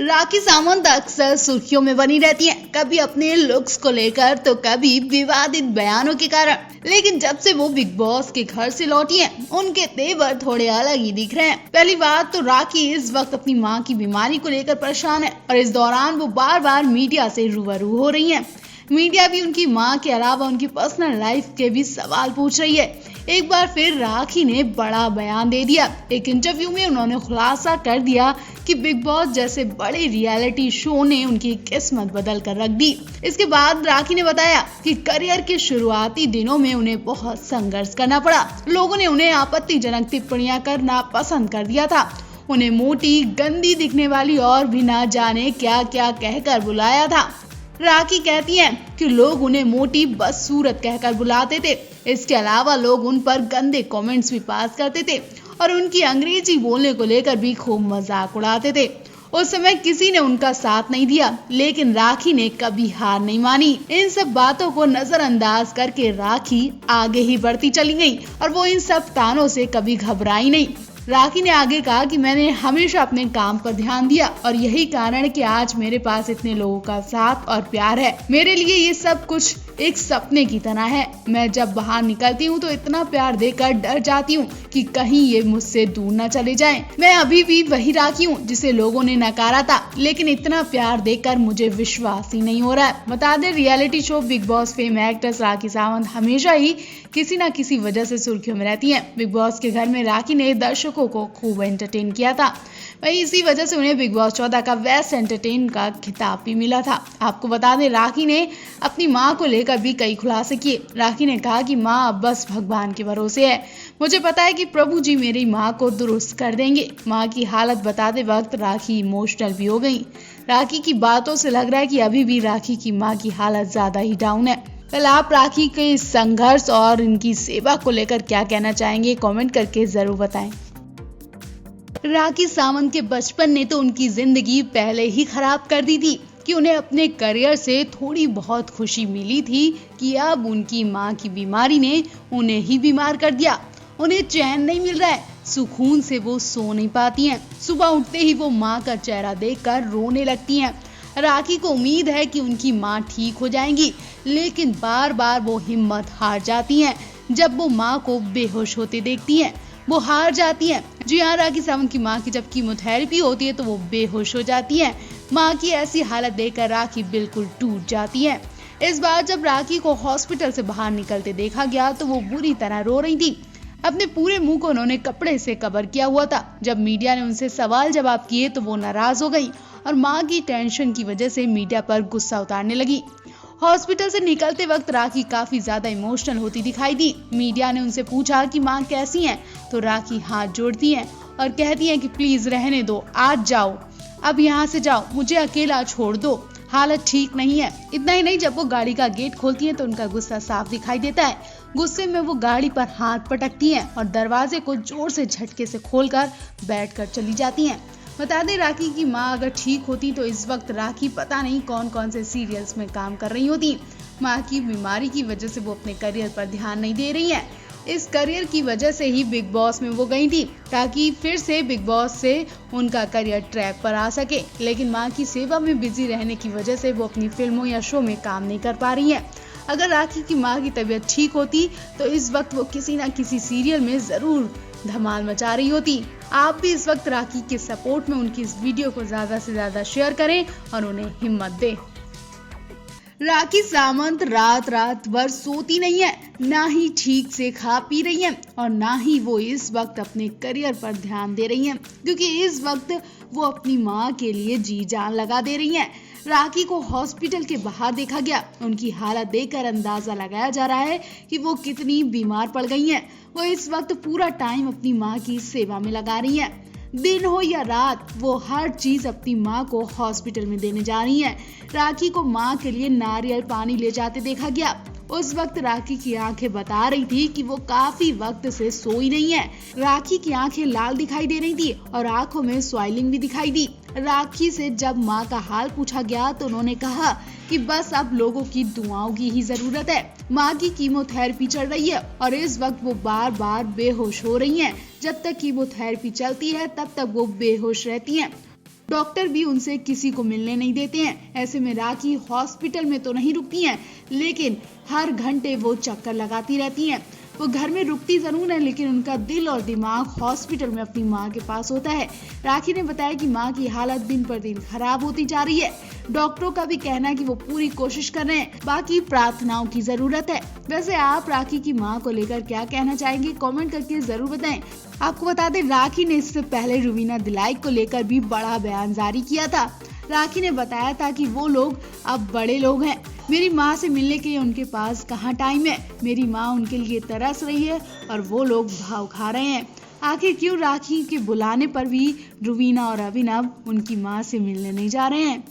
राखी सावंत अक्सर सुर्खियों में बनी रहती हैं, कभी अपने लुक्स को लेकर तो कभी विवादित बयानों के कारण। लेकिन जब से वो बिग बॉस के घर से लौटी हैं, उनके तेवर थोड़े अलग ही दिख रहे हैं। पहली बात तो राखी इस वक्त अपनी मां की बीमारी को लेकर परेशान है और इस दौरान वो बार बार मीडिया से रूबरू हो रही हैं। मीडिया भी उनकी मां के अलावा उनकी पर्सनल लाइफ के भी सवाल पूछ रही है। एक बार फिर राखी ने बड़ा बयान दे दिया। एक इंटरव्यू में उन्होंने खुलासा कर दिया कि बिग बॉस जैसे बड़े रियलिटी शो ने उनकी किस्मत बदल कर रख दी। इसके बाद राखी ने बताया कि करियर के शुरुआती दिनों में उन्हें बहुत संघर्ष करना पड़ा। लोगों ने उन्हें आपत्तिजनक टिप्पणियां करना पसंद कर दिया था। उन्हें मोटी, गंदी दिखने वाली और भी ना जाने क्या क्या कहकर बुलाया था। राखी कहती हैं कि लोग उन्हें मोटी बदसूरत कहकर बुलाते थे। इसके अलावा लोग उन पर गंदे कमेंट्स भी पास करते थे और उनकी अंग्रेजी बोलने को लेकर भी खूब मजाक उड़ाते थे। उस समय किसी ने उनका साथ नहीं दिया, लेकिन राखी ने कभी हार नहीं मानी। इन सब बातों को नजरअंदाज करके राखी आगे ही बढ़ती चली गई और वो इन सब तानों से कभी घबराई नहीं। राखी ने आगे कहा कि मैंने हमेशा अपने काम पर ध्यान दिया और यही कारण है कि आज मेरे पास इतने लोगों का साथ और प्यार है। मेरे लिए ये सब कुछ एक सपने की तरह है। मैं जब बाहर निकलती हूँ तो इतना प्यार देकर डर जाती हूँ कि कहीं ये मुझसे दूर न चले जाएं। मैं अभी भी वही राखी हूँ जिसे लोगों ने नकारा था, लेकिन इतना प्यार देकर मुझे विश्वास ही नहीं हो रहा है। बता दें, reality show Bigg Boss fame actress Rakhi Sawant हमेशा ही किसी न किसी वजह से सुर्खियों में रहती है। बिग बॉस के घर में राखी ने दर्शकों को खूब एंटरटेन किया था। वहीं इसी वजह से उन्हें बिग बॉस 14 का बेस्ट एंटरटेन का खिताब भी मिला था। आपको बता दें, राखी ने अपनी मां को लेकर भी कई खुलासे किए। राखी ने कहा कि मां अब बस भगवान के भरोसे है। मुझे पता है कि प्रभु जी मेरी मां को दुरुस्त कर देंगे। मां की हालत बताते वक्त राखी इमोशनल भी हो गई। राखी की बातों से लग रहा है कि अभी भी राखी की मां की हालत ज्यादा ही डाउन है। कल आप राखी के संघर्ष और इनकी सेवा को लेकर क्या कहना चाहेंगे, कमेंट करके जरूर बताएं। राखी सावंत के बचपन ने तो उनकी जिंदगी पहले ही खराब कर दी थी कि उन्हें अपने करियर से थोड़ी बहुत खुशी मिली थी कि अब उनकी मां की बीमारी ने उन्हें ही बीमार कर दिया। उन्हें चैन नहीं मिल रहा है, सुकून से वो सो नहीं पाती हैं। सुबह उठते ही वो मां का चेहरा देखकर रोने लगती हैं। राखी को उम्मीद है कि उनकी मां ठीक हो जाएंगी, लेकिन बार बार वो हिम्मत हार जाती हैं। जब वो मां को बेहोश होते देखती हैं, वो हार जाती हैं। जी हाँ, राखी सावंत की मां की जब कीमोथेरेपी होती है तो वो बेहोश हो जाती हैं। मां की ऐसी हालत देखकर राखी बिल्कुल टूट जाती है। इस बार जब राखी को हॉस्पिटल से बाहर निकलते देखा गया तो वो बुरी तरह रो रही थी। अपने पूरे मुंह को उन्होंने कपड़े से कवर किया हुआ था। जब मीडिया ने उनसे सवाल जवाब किए तो वो नाराज हो गई और मां की टेंशन की वजह से मीडिया पर गुस्सा उतारने लगी। हॉस्पिटल से निकलते वक्त राखी काफी ज्यादा इमोशनल होती दिखाई दी। मीडिया ने उनसे पूछा कि मां कैसी हैं, तो राखी हाथ जोड़ती हैं और कहती हैं कि प्लीज रहने दो, आज जाओ, अब यहाँ से जाओ, मुझे अकेला छोड़ दो, हालत ठीक नहीं है। इतना ही नहीं, जब वो गाड़ी का गेट खोलती हैं तो उनका गुस्सा साफ दिखाई देता है। गुस्से में वो गाड़ी पर हाथ पटकती हैं और दरवाजे को जोर से झटके से खोलकर बैठकर चली जाती हैं। बता दें, राखी की मां अगर ठीक होती तो इस वक्त राखी पता नहीं कौन कौन से सीरियल्स में काम कर रही होती। मां की बीमारी की वजह से वो अपने करियर पर ध्यान नहीं दे रही हैं। इस करियर की वजह से ही बिग बॉस में वो गई थी ताकि फिर से बिग बॉस से उनका करियर ट्रैक पर आ सके, लेकिन मां की सेवा में बिजी रहने की वजह से वो अपनी फिल्मों या शो में काम नहीं कर पा रही हैं। अगर राखी की मां की तबीयत ठीक होती तो इस वक्त वो किसी न किसी सीरियल में जरूर धमाल मचा रही होती। आप भी इस वक्त राखी के सपोर्ट में उनकी इस वीडियो को ज्यादा से ज्यादा शेयर करें और उन्हें हिम्मत दें। राखी सावंत रात रात भर सोती नहीं है, ना ही ठीक से खा पी रही है और ना ही वो इस वक्त अपने करियर पर ध्यान दे रही है, क्योंकि इस वक्त वो अपनी मां के लिए जी जान लगा दे रही है। राखी को हॉस्पिटल के बाहर देखा गया। उनकी हालत देखकर अंदाजा लगाया जा रहा है कि वो कितनी बीमार पड़ गई हैं। वो इस वक्त पूरा टाइम अपनी मां की सेवा में लगा रही हैं। दिन हो या रात, वो हर चीज अपनी मां को हॉस्पिटल में देने जा रही हैं। राखी को मां के लिए नारियल पानी ले जाते देखा गया। उस वक्त राखी की आंखें बता रही थी कि वो काफी वक्त से सोई नहीं है। राखी की आंखें लाल दिखाई दे रही थी और आंखों में स्वेलिंग भी दिखाई दी। राखी से जब मां का हाल पूछा गया तो उन्होंने कहा कि बस अब लोगों की दुआओं की ही जरूरत है। मां की कीमोथेरेपी चल रही है और इस वक्त वो बार बार बेहोश हो रही हैं। जब तक कीमोथेरेपी चलती है तब तक वो बेहोश रहती हैं। डॉक्टर भी उनसे किसी को मिलने नहीं देते हैं। ऐसे में राखी हॉस्पिटल में तो नहीं रुकती हैं, लेकिन हर घंटे वो चक्कर लगाती रहती हैं। वो घर में रुकती जरूर है, लेकिन उनका दिल और दिमाग हॉस्पिटल में अपनी माँ के पास होता है। राखी ने बताया कि माँ की हालत दिन पर दिन खराब होती जा रही है। डॉक्टरों का भी कहना है कि वो पूरी कोशिश कर रहे हैं, बाकी प्रार्थनाओं की जरूरत है। वैसे आप राखी की माँ को लेकर क्या कहना चाहेंगे, कमेंट करके जरूर बताएं। आपको बता दें, राखी ने इससे पहले रुवीना दिलाइक को लेकर भी बड़ा बयान जारी किया था। राखी ने बताया था कि वो लोग अब बड़े लोग हैं, मेरी माँ से मिलने के लिए उनके पास कहाँ टाइम है। मेरी माँ उनके लिए तरस रही है और वो लोग भाव खा रहे हैं। आखिर क्यों राखी के बुलाने पर भी रुवीना और अभिनव उनकी माँ से मिलने नहीं जा रहे हैं।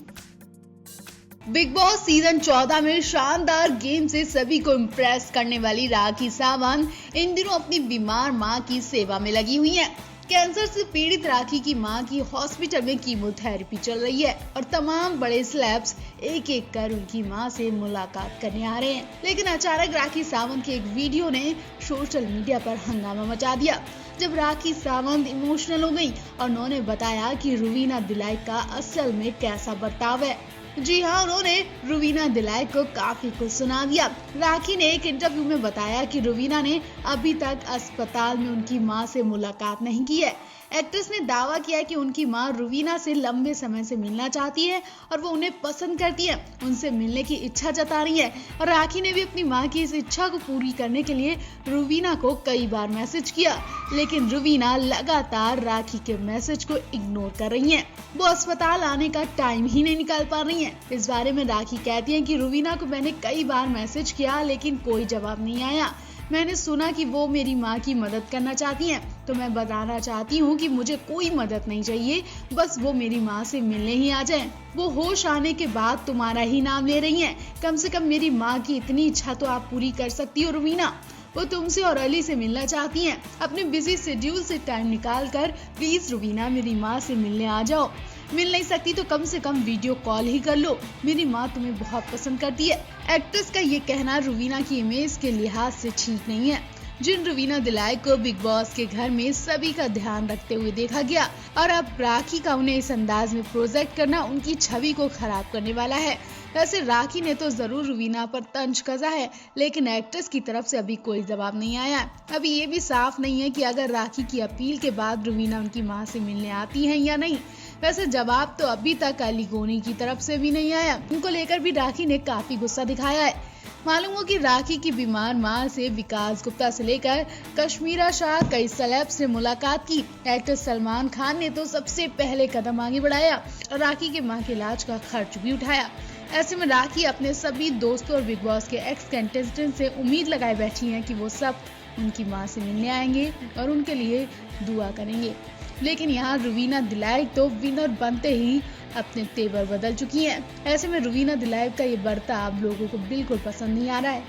बिग बॉस सीजन 14 में शानदार गेम से सभी को इम्प्रेस करने वाली राखी सावंत इन दिनों अपनी बीमार मां की सेवा में लगी हुई हैं। कैंसर से पीड़ित राखी की मां की हॉस्पिटल में कीमोथेरेपी चल रही है और तमाम बड़े सेलेब्स एक एक कर उनकी मां से मुलाकात करने आ रहे हैं। लेकिन अचानक राखी सावंत के एक वीडियो ने सोशल मीडिया पर हंगामा मचा दिया, जब राखी सावंत इमोशनल हो गई और उन्होंने बताया कि रुवीना दिलाइक का असल में कैसा बर्ताव है। जी हाँ, उन्होंने रुवीना दिलाइक को काफी कुछ सुना दिया। राखी ने एक इंटरव्यू में बताया कि रुवीना ने अभी तक अस्पताल में उनकी मां से मुलाकात नहीं की है। एक्ट्रेस ने दावा किया कि उनकी मां रुवीना से लंबे समय से मिलना चाहती है और वो उन्हें पसंद करती है, उनसे मिलने की इच्छा जता रही है। और राखी ने भी अपनी मां की इस इच्छा को पूरी करने के लिए रुवीना को कई बार मैसेज किया, लेकिन रुवीना लगातार राखी के मैसेज को इग्नोर कर रही है। वो अस्पताल आने का टाइम ही नहीं निकाल पा रही है। इस बारे में राखी कहती है कि रुवीना को मैंने कई बार मैसेज किया, लेकिन कोई जवाब नहीं आया। मैंने सुना कि वो मेरी माँ की मदद करना चाहती हैं, तो मैं बताना चाहती हूँ कि मुझे कोई मदद नहीं चाहिए, बस वो मेरी माँ से मिलने ही आ जाएं। वो होश आने के बाद तुम्हारा ही नाम ले रही हैं। कम से कम मेरी माँ की इतनी इच्छा तो आप पूरी कर सकती हो रुवीना। वो तुमसे और अली से मिलना चाहती हैं। अपने बिजी शेड्यूल से टाइम निकाल कर प्लीज रुवीना मेरी माँ से मिलने आ जाओ। मिल नहीं सकती तो कम से कम वीडियो कॉल ही कर लो, मेरी माँ तुम्हें बहुत पसंद करती है। एक्ट्रेस का ये कहना रुवीना की इमेज के लिहाज से ठीक नहीं है। जिन रुवीना दिलाइक को बिग बॉस के घर में सभी का ध्यान रखते हुए देखा गया, और अब राखी का उन्हें इस अंदाज में प्रोजेक्ट करना उनकी छवि को खराब करने वाला है। वैसे राखी ने तो जरूर रुवीना पर तंज कसा है, लेकिन एक्ट्रेस की तरफ से अभी कोई जवाब नहीं आया। अभी ये भी साफ नहीं है कि अगर राखी की अपील के बाद रुवीना उनकी माँ से मिलने आती है या नहीं। वैसे जवाब तो अभी तक अली गोनी की तरफ से भी नहीं आया। उनको लेकर भी राखी ने काफी गुस्सा दिखाया है। मालूम हो कि राखी की बीमार मां से विकास गुप्ता से लेकर कश्मीरा शाह कई सेलेब्स ने मुलाकात की। एक्टर सलमान खान ने तो सबसे पहले कदम आगे बढ़ाया और राखी के मां के इलाज का खर्च भी उठाया। ऐसे में राखी अपने सभी दोस्तों और बिग बॉस के एक्स कंटेस्टेंट से उम्मीद लगाए बैठी हैं कि वो सब उनकी मां से मिलने आएंगे और उनके लिए दुआ करेंगे। लेकिन यहाँ रुवीना दिलाइक तो विनर बनते ही अपने तेवर बदल चुकी हैं। ऐसे में रुवीना दिलाइक का ये बर्ताव लोगों को बिल्कुल पसंद नहीं आ रहा है।